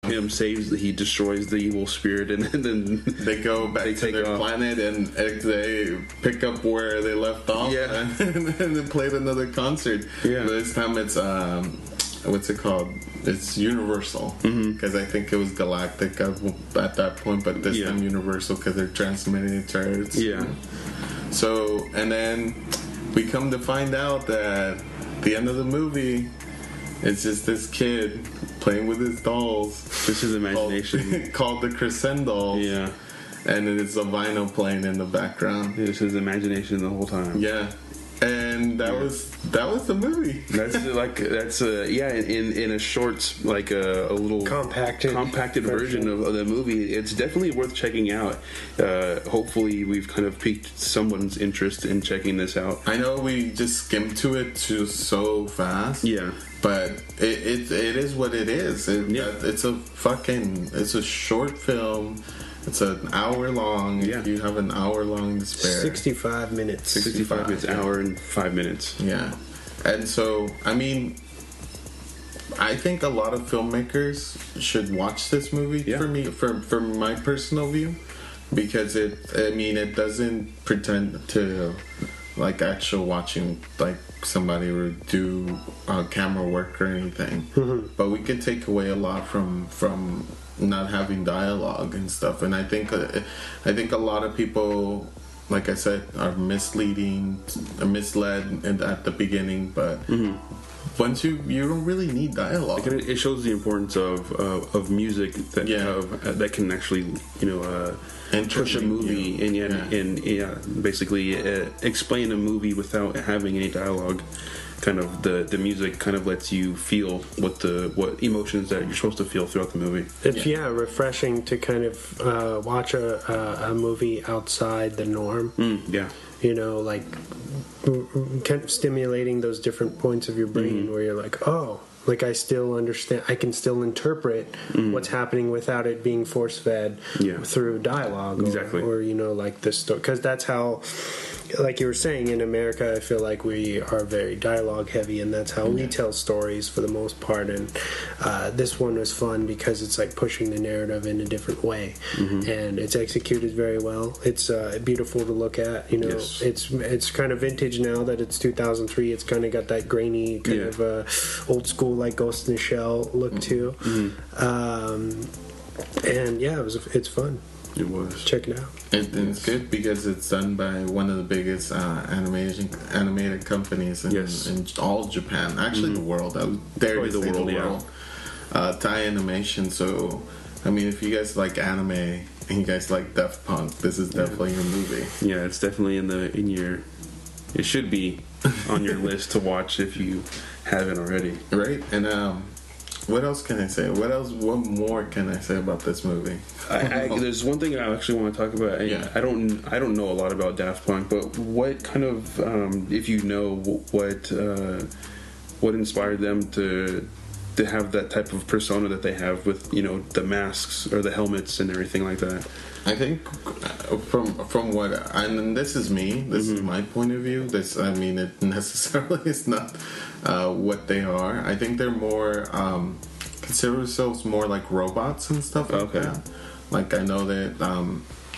him saves, he destroys the evil spirit, and then they go back to their planet and they pick up where they left off. Yeah. And they played another concert. Yeah. But this time it's what's it called? It's Universal, because I think it was Galactic at that point, but this time Universal because they're transmitting it to Earth. Yeah. So, and then we come to find out that the end of the movie, it's just this kid playing with his dolls. Just his imagination. Called the Crescendolls. Yeah. And it's a vinyl playing in the background. It's his imagination the whole time. Yeah. And that was the movie. In a short, like a little compacted version of the movie. It's definitely worth checking out. Hopefully, we've kind of piqued someone's interest in checking this out. I know we just skimmed to it so fast. Yeah, but it is what it is. It's a short film. It's an hour long. Yeah. You have an hour long to spare. 65 minutes. 65 minutes, hour and 5 minutes. Yeah. And so, I mean, I think a lot of filmmakers should watch this movie for me, for my personal view, because it doesn't pretend to like actual watching like somebody would do camera work or anything. Mm-hmm. But we could take away a lot from not having dialogue and stuff, and I think a lot of people, like I said, are misled at the beginning, but once you don't really need dialogue. It shows the importance of music that can actually push a movie and basically explain a movie without having any dialogue. Kind of the music kind of lets you feel what emotions that you're supposed to feel throughout the movie. It's refreshing to kind of watch a movie outside the norm. Like kind of stimulating those different points of your brain where you're like, oh, like I still understand, I can still interpret what's happening without it being force fed through dialogue. Exactly. Or like this story, because that's how. Like you were saying, in America, I feel like we are very dialogue heavy, and that's how we tell stories for the most part. And this one was fun because it's like pushing the narrative in a different way, and it's executed very well. It's beautiful to look at. Yes. It's kind of vintage now that it's 2003. It's kind of got that grainy kind of old school like Ghost in the Shell look to. And it's fun. It was. Check it out. It's good because it's done by one of the biggest animated companies in all Japan. Actually, the world. I dare to say the world. Thai Animation. So, I mean, if you guys like anime and you guys like Daft Punk, this is definitely your movie. Yeah, it's definitely in your. It should be on your list to watch if you haven't already. Right, and what else can I say? What more can I say about this movie? There's one thing I actually want to talk about. I don't know a lot about Daft Punk, but what kind of, if you know, what inspired them to have that type of persona that they have with the masks or the helmets and everything like that? I think from what and this is me. This is my point of view. It necessarily is not what they are. I think they're more consider themselves more like robots and stuff like that. Like I know that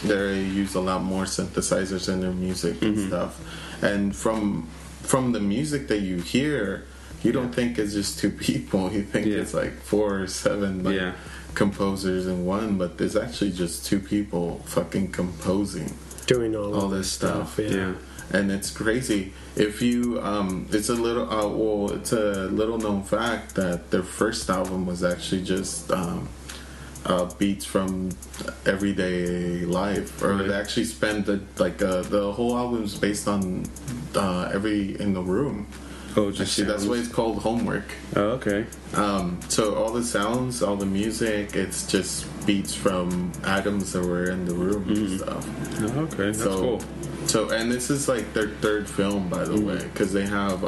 they use a lot more synthesizers in their music and stuff. And from the music that you hear, you don't think it's just two people. You think it's like 4 or 7 composers in one, but there's actually just two people fucking composing, doing all this stuff. And it's crazy. If you it's a little known fact that their first album was actually just beats from everyday life, or they actually spent the whole album's based on in the room. Oh, just actually, that's why it's called Homework. Oh, okay. So all the sounds, all the music, it's just beats from atoms that were in the room and stuff. Oh, okay, that's cool. So, and this is like their third film, by the way, because they have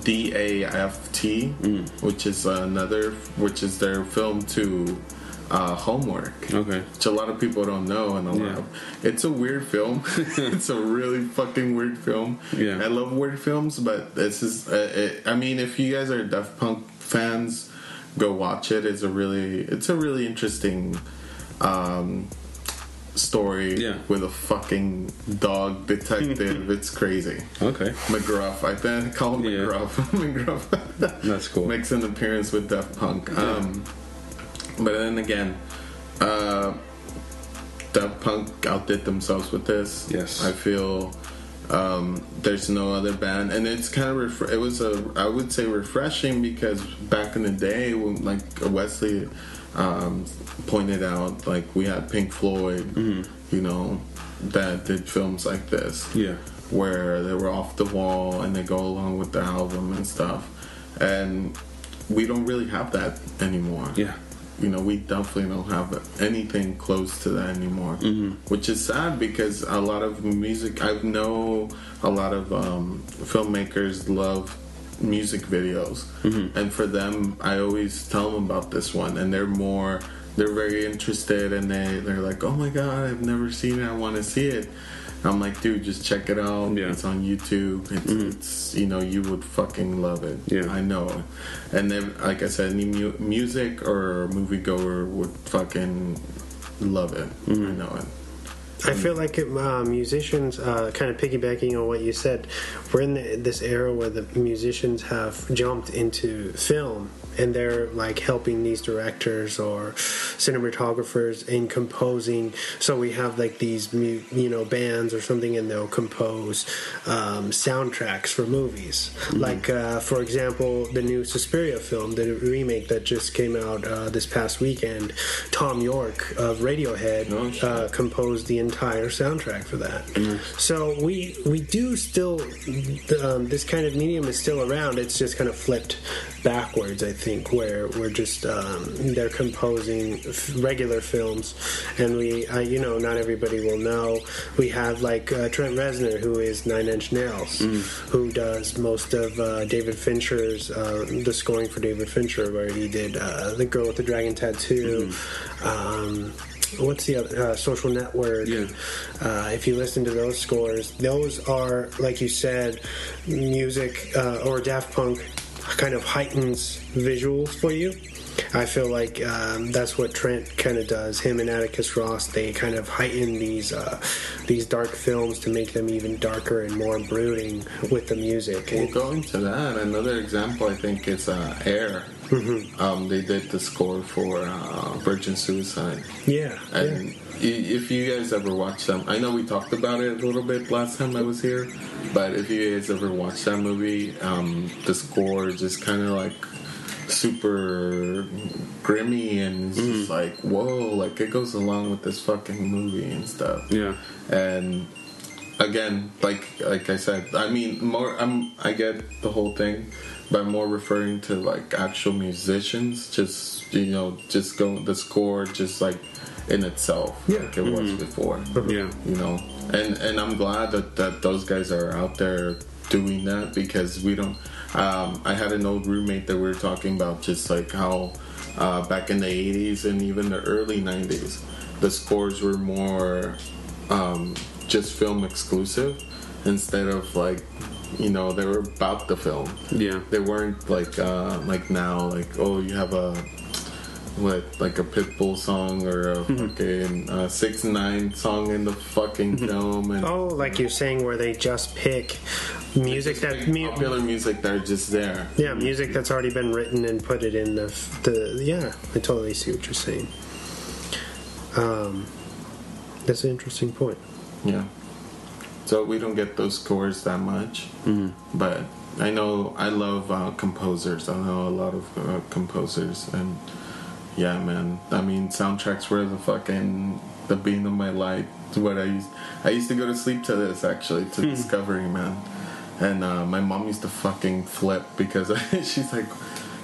DAFT, which is their film to Homework. Okay. Which a lot of people don't know, it's a weird film. It's a really fucking weird film. Yeah. I love weird films, but this is if you guys are Daft Punk fans, go watch it. It's a really interesting story with a fucking dog detective. It's crazy. Okay. McGruff. I think I call him McGruff. McGruff. That's cool. Makes an appearance with Daft Punk. But then again, Daft Punk outdid themselves with this. Yes. I feel there's no other band, and it's kind of it was I would say refreshing, because back in the day when, like Wesley pointed out, like we had Pink Floyd, you know, that did films like this, where they were off the wall and they go along with the album and stuff, and we don't really have that anymore. You know, we definitely don't have anything close to that anymore, which is sad, because a lot of music, I know a lot of filmmakers love music videos, and for them, I always tell them about this one, and they're very interested, and they're like, oh my god, I've never seen it, I want to see it. I'm like, dude, just check it out. It's on YouTube. It's you know, you would fucking love it. I know. And then, like I said, any music or moviegoer would fucking love it. I know it. I feel like musicians, kind of piggybacking on what you said, we're in this era where the musicians have jumped into film, and they're like helping these directors or cinematographers in composing. So we have like these bands or something, and they'll compose soundtracks for movies. Like for example, the new Suspiria film, the remake that just came out this past weekend, Tom York of Radiohead composed the entire soundtrack for that. So we do still, this kind of medium is still around. It's just kind of flipped backwards, I think, where we're just they're composing regular films, and we not everybody will know, we have like Trent Reznor, who is Nine Inch Nails, who does most of David Fincher's the scoring for David Fincher, where he did The Girl with the Dragon Tattoo, what's the other, Social Network. If you listen to those scores, those are, like you said, music, or Daft Punk kind of heightens visuals for you. I feel like that's what Trent kind of does. Him and Atticus Ross, they kind of heighten these dark films to make them even darker and more brooding with the music. Well, going to that, another example I think is Air. They did the score for Virgin Suicide. And if you guys ever watched them, I know we talked about it a little bit last time I was here, but if you guys ever watched that movie, the score is just kind of like super grimy, and it's just like, whoa, like it goes along with this fucking movie and stuff. And again, like I said, I mean, I get the whole thing, but I'm more referring to like actual musicians, just go the score just like in itself, like it was before. You know, and I'm glad that those guys are out there doing that, because we don't. I had an old roommate that we were talking about just like how back in the 80s and even the early 90s, the scores were more just film exclusive, instead of like, you know, they were about the film. They weren't like now, like, oh, you have like a Pitbull song or a fucking 6ix9ine song in the fucking film, and like you're saying, where they just pick music popular music that are just there. Music that's already been written and put it in the I totally see what you're saying. That's an interesting point. So we don't get those scores that much, but I know I love composers. I know a lot of composers, and yeah, man. I mean, soundtracks were the beam of my light. What I used to go to sleep to this, actually, to Discovery, man. And my mom used to fucking flip, because she's like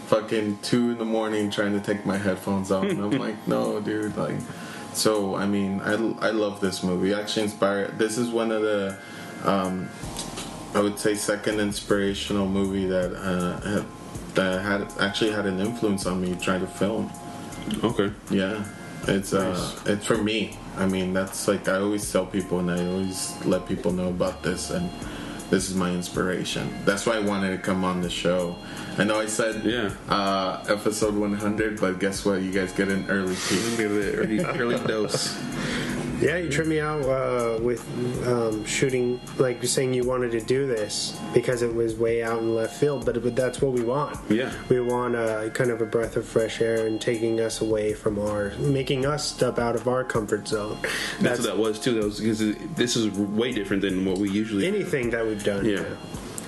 fucking 2 a.m. trying to take my headphones off, and I'm like, no, dude, like. So I mean, I love this movie. Actually inspired. This is one of the I would say second inspirational movie that had an influence on me trying to film. It's it's for me. I mean, that's like, I always tell people, and I always let people know about this, and this is my inspiration. That's why I wanted to come on the show. I know I said episode 100, but guess what? You guys get an early peek. Get an early dose. Yeah, you tripped me out with shooting, like saying you wanted to do this because it was way out in left field, but that's what we want. Yeah. We want kind of a breath of fresh air and taking us away from making us step out of our comfort zone. That's what that was, too. That was because this is way different than what we usually anything that we've done. Yeah.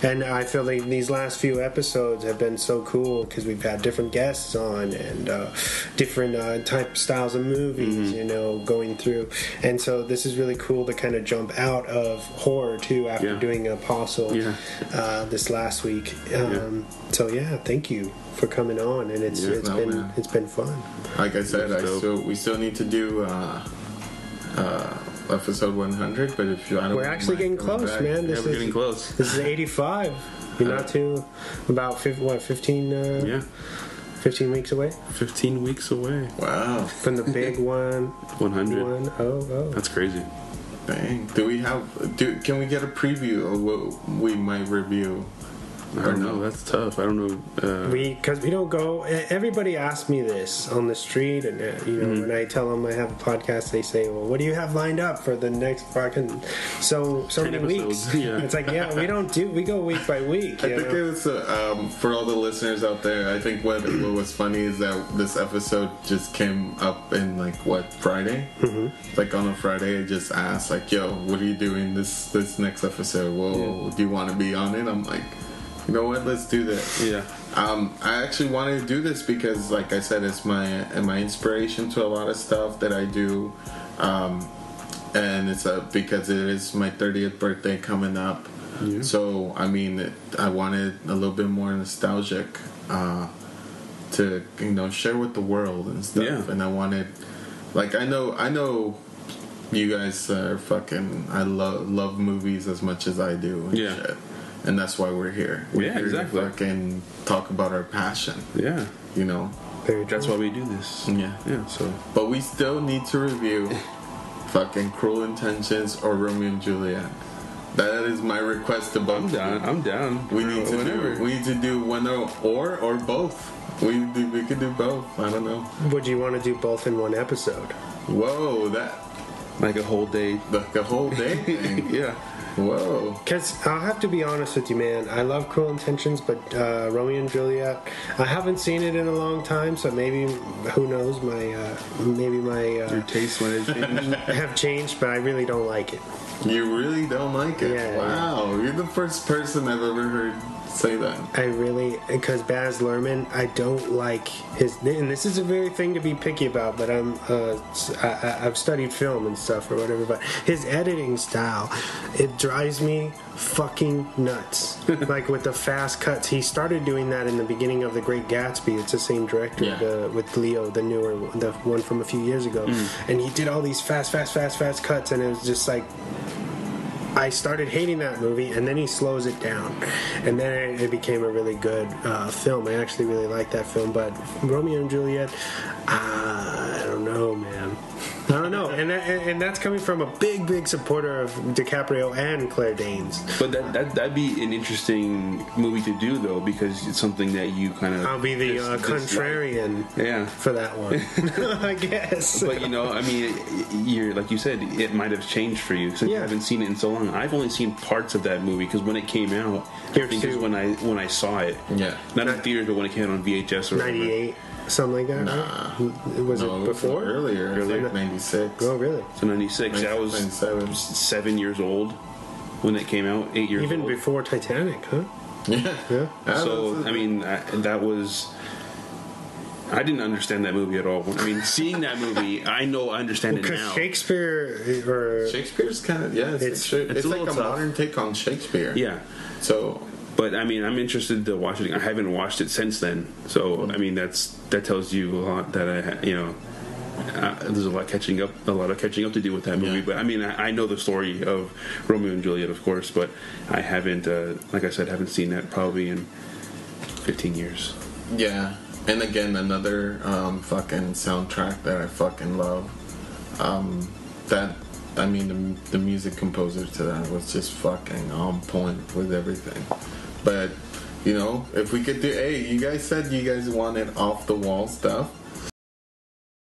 And I feel like these last few episodes have been so cool because we've had different guests on and different type styles of movies, going through. And so this is really cool to kind of jump out of horror too after doing Apostle this last week. So thank you for coming on, and it's been fun. Like I said, we still need to do. Episode 100, but if you, we're actually getting close, man. We're getting close. This is 85. You're not too about 15 weeks away. 15 weeks away. Wow. From the big 100. Oh. That's crazy. Dang. Can we get a preview of what we might review? I don't know. That's tough. I don't know. Because we don't go. Everybody asks me this on the street, and when I tell them I have a podcast, they say, "Well, what do you have lined up for the next fucking so many weeks?" Yeah. It's like, we don't do. We go week by week. I think it was for all the listeners out there. I think what was funny is that this episode just came up in Friday. Mm-hmm. Like on a Friday, I just asked "Yo, what are you doing this next episode? Well, do you want to be on it?" I'm like, you know what? Let's do this. Yeah. I actually wanted to do this because, like I said, it's my inspiration to a lot of stuff that I do, and it's because it is my 30th birthday coming up. Yeah. So I wanted a little bit more nostalgic to share with the world and stuff. Yeah. And I wanted, I know. You guys are fucking. I love movies as much as I do. And shit. And that's why we're here. We're here exactly. to fucking talk about our passion. Yeah. That's why we do this. Yeah. So, but we still need to review fucking Cruel Intentions or Romeo and Juliet. That is my request to both. I'm down. We need to do one or both. We could do both. I don't know. Would you want to do both in one episode? Whoa, that like a whole day. Like a whole day thing. Yeah. Whoa. Because I'll have to be honest with you, man. I love Cruel Intentions, but Romeo and Juliet, I haven't seen it in a long time, so maybe, who knows, your taste might have changed, but I really don't like it. You really don't like it? Yeah. Wow. You're the first person I've ever heard say that. Because Baz Luhrmann, I don't like his, and this is a very thing to be picky about, but I've studied film and stuff or whatever, but his editing style, it drives me fucking nuts. Like with the fast cuts, he started doing that in the beginning of The Great Gatsby. It's the same director with Leo, the newer one, the one from a few years ago, and he did all these fast cuts, and it was just like, I started hating that movie, and then he slows it down, and then it became a really good film. I actually really like that film, but Romeo and Juliet, I don't know, man. I don't know, and that's coming from a big supporter of DiCaprio and Claire Danes. But that'd be an interesting movie to do, though, because it's something that you kind of. I'll be the contrarian, for that one, I guess. But you're like you said, it might have changed for you since you haven't seen it in so long. I've only seen parts of that movie because when it came out, I think is when I saw it. Yeah, not in theaters, but when it came out on VHS or 98. Something like that? Nah. Right? Was it before? Earlier. 96. Oh, really? So 96. I was 7 years old when it came out, 8 years Even old. Even before Titanic, huh? Yeah. So, that was... I didn't understand that movie at all. Seeing that movie, I understand it now. Because Shakespeare's kind of... Yeah, it's like a modern take on Shakespeare. Yeah. So... But I'm interested to watch it. I haven't watched it since then, so that tells you a lot. That there's a lot of catching up to do with that movie. But I know the story of Romeo and Juliet, of course, but I haven't, like I said, haven't seen that probably in 15 years. Yeah, and again, another fucking soundtrack that I fucking love. That I mean, the music composer to that was just fucking on point with everything. But, you know, if we could do... Hey, you guys said you guys wanted off-the-wall stuff.